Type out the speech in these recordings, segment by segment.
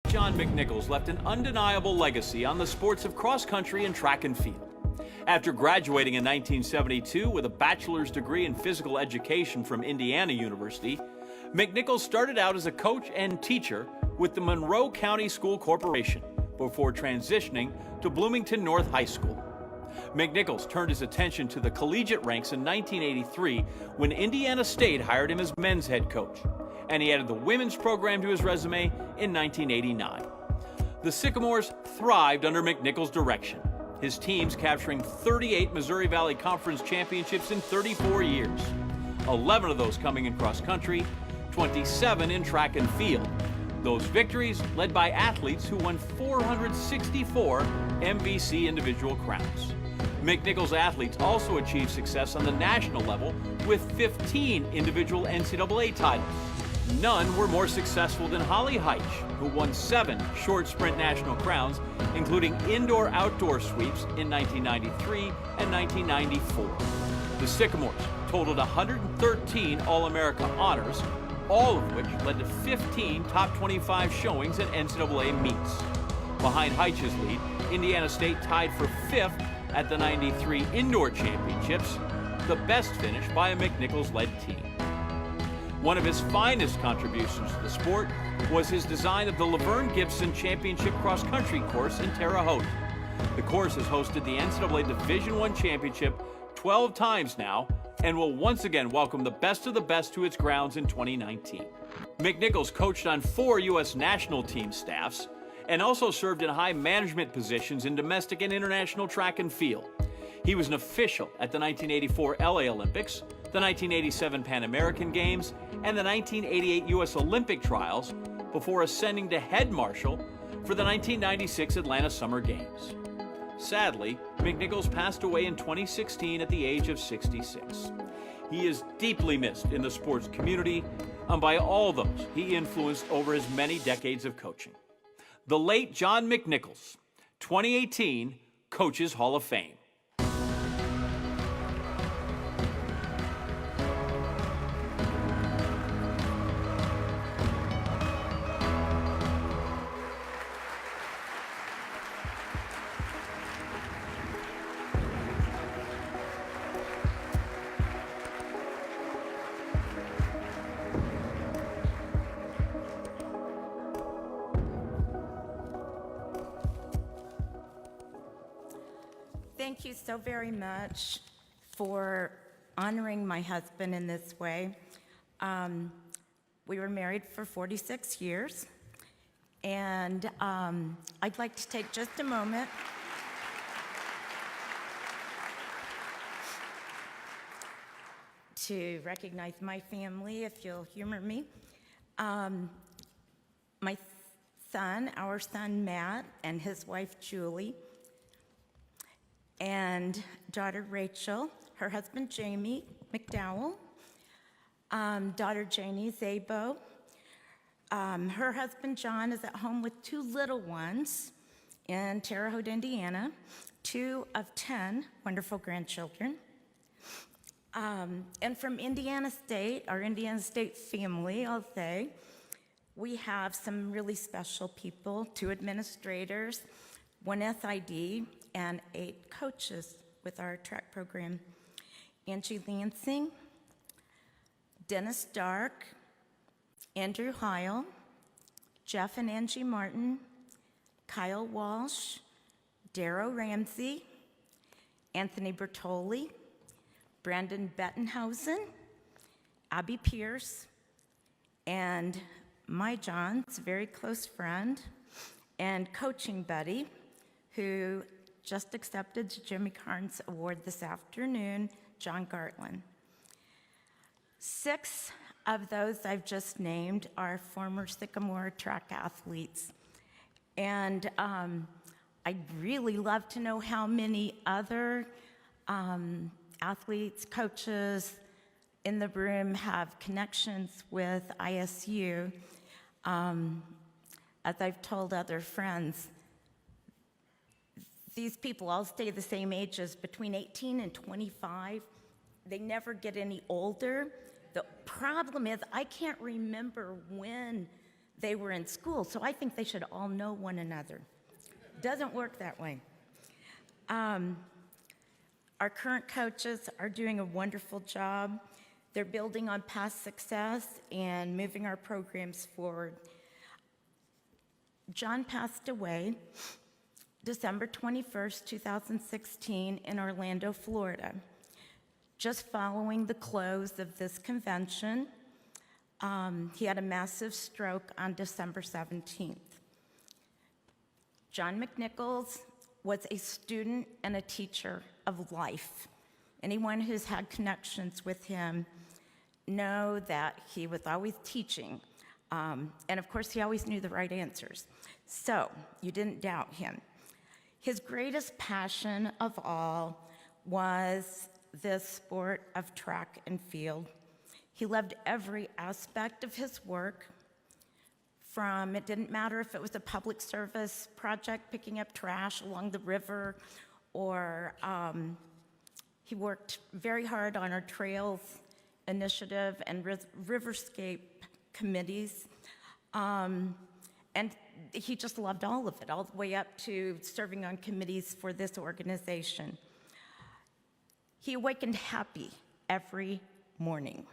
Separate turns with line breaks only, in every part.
John McNichols left an undeniable legacy on the sports of cross country and track and field. After graduating in 1972 with a bachelor's degree in physical education from Indiana University, McNichols started out as a coach and teacher with the Monroe County School Corporation before transitioning to Bloomington North High School. McNichols turned his attention to the collegiate ranks in 1983 when Indiana State hired him as men's head coach, and he added the women's program to his resume in 1989. The Sycamores thrived under McNichols' direction, his teams capturing 38 Missouri Valley Conference championships in 34 years, 11 of those coming in cross country, 27 in track and field. Those victories led by athletes who won 464 MVC individual crowns. McNichols' athletes also achieved success on the national level with 15 individual NCAA titles. None were more successful than Holly Heitch, who won 7 short sprint national crowns, including indoor-outdoor sweeps in 1993 and 1994. The Sycamores totaled 113 All-America honors, all of which led to 15 top 25 showings at NCAA meets. Behind Heitch's lead, Indiana State tied for 5th at the 93 Indoor Championships, the best finish by a McNichols-led team. One of his finest contributions to the sport was his design of the Laverne Gibson Championship Cross Country course in Terre Haute. The course has hosted the NCAA Division I Championship 12 times now and will once again welcome the best of the best to its grounds in 2019. McNichols coached on 4 U.S. national team staffs and also served in high management positions in domestic and international track and field. He was an official at the 1984 LA Olympics, the 1987 Pan American Games, and the 1988 U.S. Olympic trials before ascending to head marshal for the 1996 Atlanta Summer Games. Sadly, McNichols passed away in 2016 at the age of 66. He is deeply missed in the sports community and by all those he influenced over his many decades of coaching. The late John McNichols, 2018 Coaches Hall of Fame.
Thank you so very much for honoring my husband in this way. We were married for 46 years, and I'd like to take just a moment to recognize my family, if you'll humor me. My son, our son Matt, and his wife Julie, and daughter Rachel, her husband Jamie McDowell, daughter Janie Zabo. Her husband John is at home with 2 little ones in Terre Haute, Indiana, 2 of 10 wonderful grandchildren. And from Indiana State, our Indiana State family, I'll say, we have some really special people, 2 administrators, 1 SID, and 8 coaches with our track program. Angie Lansing, Dennis Dark, Andrew Heil, Jeff and Angie Martin, Kyle Walsh, Darrow Ramsey, Anthony Bertoli, Brandon Bettenhausen, Abby Pierce, and my John's very close friend and coaching buddy, who just accepted the Jimmy Carnes Award this afternoon, John Gartland. 6 of those I've just named are former Sycamore track athletes. And I'd really love to know how many other athletes, coaches in the room have connections with ISU. As I've told other friends, these people all stay the same ages, between 18 and 25. They never get any older. The problem is I can't remember when they were in school, so I think they should all know one another. Doesn't work that way. Our current coaches are doing a wonderful job. They're building on past success and moving our programs forward. John passed away December 21st, 2016 in Orlando, Florida. Just following the close of this convention, he had a massive stroke on December 17th. John McNichols was a student and a teacher of life. Anyone who's had connections with him know that he was always teaching. And of course, he always knew the right answers. So you didn't doubt him. His greatest passion of all was the sport of track and field. He loved every aspect of his work. It didn't matter if it was a public service project, picking up trash along the river, or he worked very hard on our trails initiative and riverscape committees. And he just loved all of it, all the way up to serving on committees for this organization. He awakened happy every morning.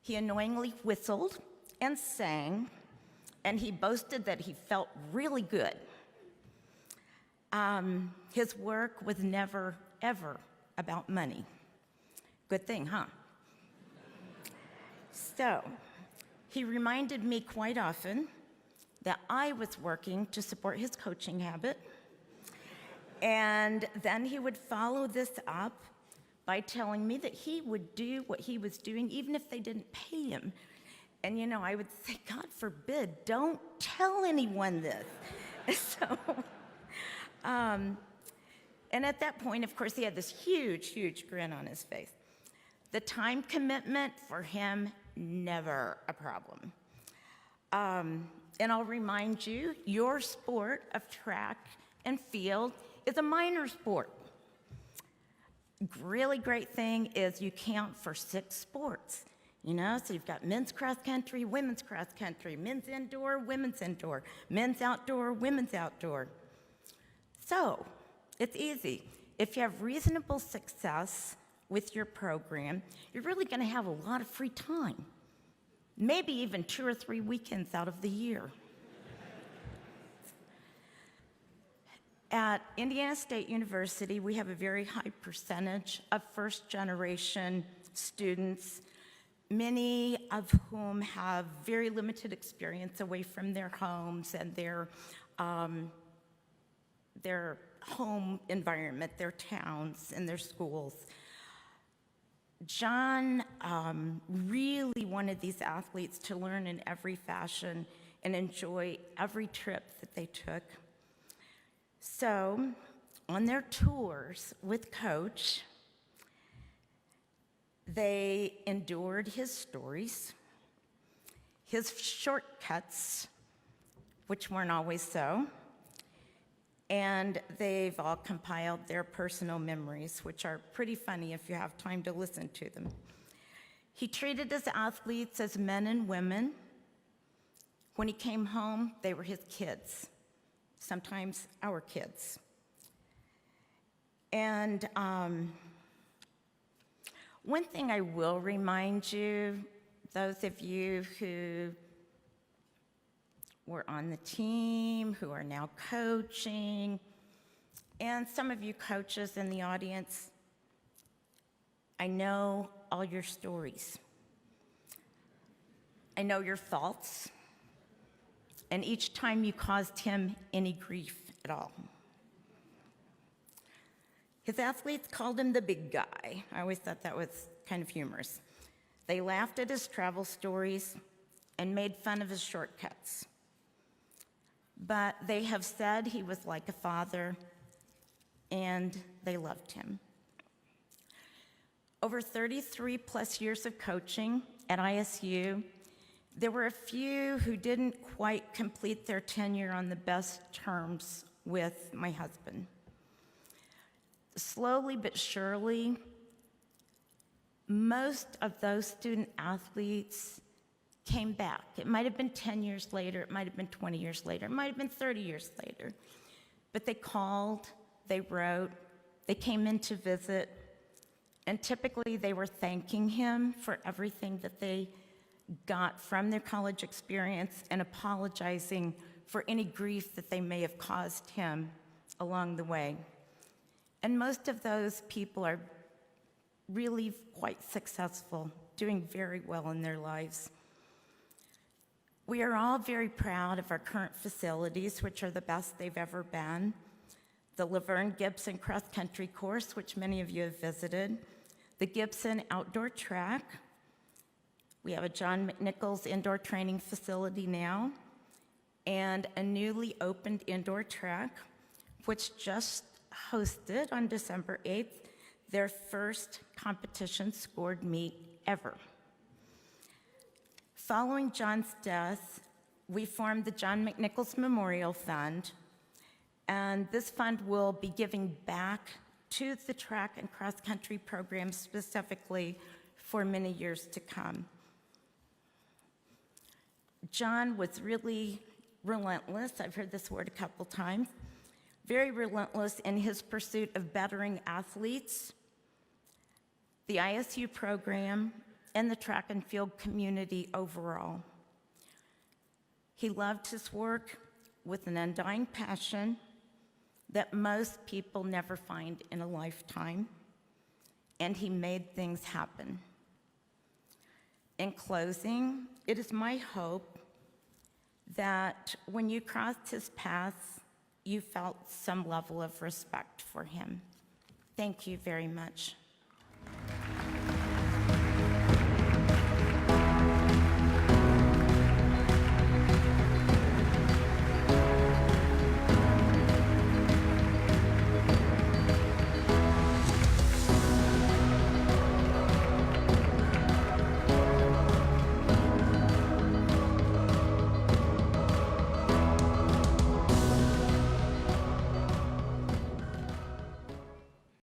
He annoyingly whistled and sang, and he boasted that he felt really good. His work was never, ever about money. Good thing, huh? So, he reminded me quite often that I was working to support his coaching habit, and then he would follow this up by telling me that he would do what he was doing even if they didn't pay him. And you know, I would say, God forbid, don't tell anyone this. And at that point, of course, he had this huge, huge grin on his face. The time commitment for him, never a problem. And I'll remind you, your sport of track and field is a minor sport. Really great thing is you count for 6 sports. You know, so you've got men's cross country, women's cross country, men's indoor, women's indoor, men's outdoor, women's outdoor. So, it's easy. If you have reasonable success with your program, you're really going to have a lot of free time. Maybe even 2 or 3 weekends out of the year. At Indiana State University, we have a very high percentage of first-generation students, many of whom have very limited experience away from their homes and their home environment, their towns and their schools. John really wanted these athletes to learn in every fashion and enjoy every trip that they took. So, on their tours with Coach, they endured his stories, his shortcuts, which weren't always so, and they've all compiled their personal memories, which are pretty funny if you have time to listen to them. He treated his athletes as men and women. When he came home, they were his kids, sometimes our kids. And one thing I will remind you, those of you who were on the team, who are now coaching, and some of you coaches in the audience, I know all your stories. I know your faults, and each time you caused him any grief at all. His athletes called him the big guy. I always thought that was kind of humorous. They laughed at his travel stories and made fun of his shortcuts. But they have said he was like a father, and they loved him. Over 33 plus years of coaching at ISU, there were a few who didn't quite complete their tenure on the best terms with my husband. Slowly but surely, most of those student athletes came back. It might have been 10 years later, it might have been 20 years later, it might have been 30 years later. But they called, they wrote, they came in to visit, and typically they were thanking him for everything that they got from their college experience and apologizing for any grief that they may have caused him along the way. And most of those people are really quite successful, doing very well in their lives. We are all very proud of our current facilities, which are the best they've ever been. The Laverne Gibson Cross Country Course, which many of you have visited. The Gibson Outdoor Track. We have a John McNichols indoor training facility now, and a newly opened indoor track, which just hosted on December 8th their first competition scored meet ever. Following John's death, we formed the John McNichols Memorial Fund, and this fund will be giving back to the track and cross-country program specifically for many years to come. John was really relentless. I've heard this word a couple times. Very relentless in his pursuit of bettering athletes, the ISU program, and the track and field community overall. He loved his work with an undying passion that most people never find in a lifetime, and he made things happen. In closing, it is my hope that when you crossed his path, you felt some level of respect for him. Thank you very much.